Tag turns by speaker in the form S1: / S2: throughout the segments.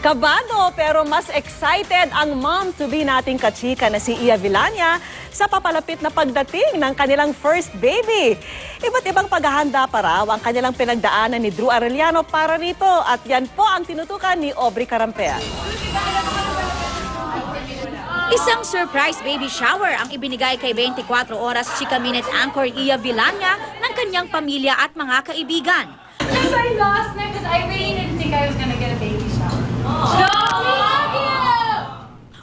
S1: Kabado pero mas excited ang mom-to-be nating kachika na si Iya Villania sa papalapit na pagdating ng kanilang first baby. Iba't ibang paghahanda pa raw ang kanilang pinagdaanan ni Drew Arellano para rito at yan po ang tinutukan ni Aubrey Carampea.
S2: Isang surprise baby shower ang ibinigay kay 24 oras Chika Minute anchor Iya Villania ng kanyang pamilya at mga kaibigan.
S3: Because I lost it because I really didn't think I was gonna get a baby shower.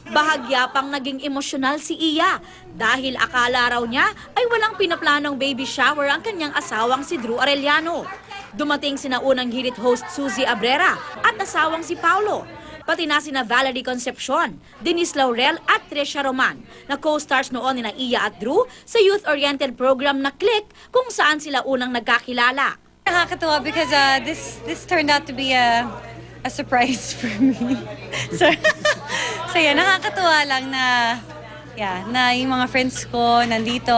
S2: Bahagya pang naging emosyonal si Iya dahil akala raw niya ay walang pinaplanong baby shower ang kanyang asawang si Drew Arellano. Dumating sina unang hirit host Suzy Abrera at asawang si Paulo. Pati na sina Valerie Concepcion, Denise Laurel at Trisha Roman na co-stars noon nina Iya at Drew sa youth-oriented program na Click kung saan sila unang nagkakilala.
S4: Nakakatuwa because this turned out to be a surprise for me. So yeah, nakakatuwa lang na yung mga friends ko nandito.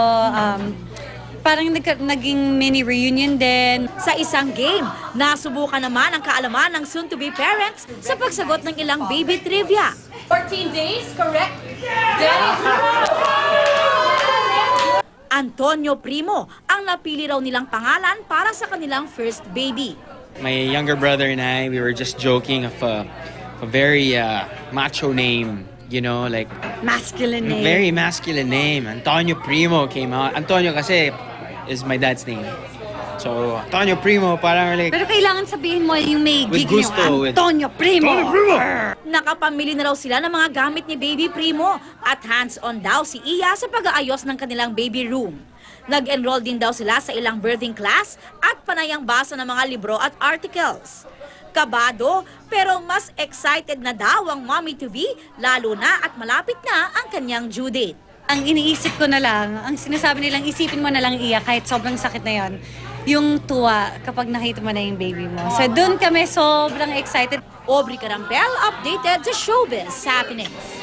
S4: Parang naging mini reunion din.
S2: Sa isang game, nasubukan naman ang kaalaman ng soon-to-be parents sa pagsagot ng ilang baby trivia.
S3: 14 days, correct?
S2: Antonio Primo ang napili raw nilang pangalan para sa kanilang first baby.
S5: My younger brother and I, we were just joking of a very macho name, you know, like
S4: Masculine name.
S5: very masculine name. Antonio Primo came out. Antonio kasi is my dad's name. So, Antonio Primo, parang like,
S4: Pero kailangan sabihin mo yung may
S5: With
S4: gig
S5: gusto,
S4: yung
S5: with-
S4: Antonio Primo.
S2: Nakapamili na raw sila ng mga gamit ni Baby Primo at hands-on daw si Iya sa pag-aayos ng kanilang baby room. Nag-enroll din daw sila sa ilang birthing class at panayang basa ng mga libro at articles. Kabado pero mas excited na daw ang mommy-to-be lalo na at malapit na ang kanyang due date.
S4: Ang iniisip ko na lang, ang sinasabi nilang isipin mo na lang Iya kahit sobrang sakit na yon, yung tuwa kapag nakita mo na yung baby mo. So doon kami sobrang excited.
S2: Aubrey Carampel updated sa Showbiz Happenings.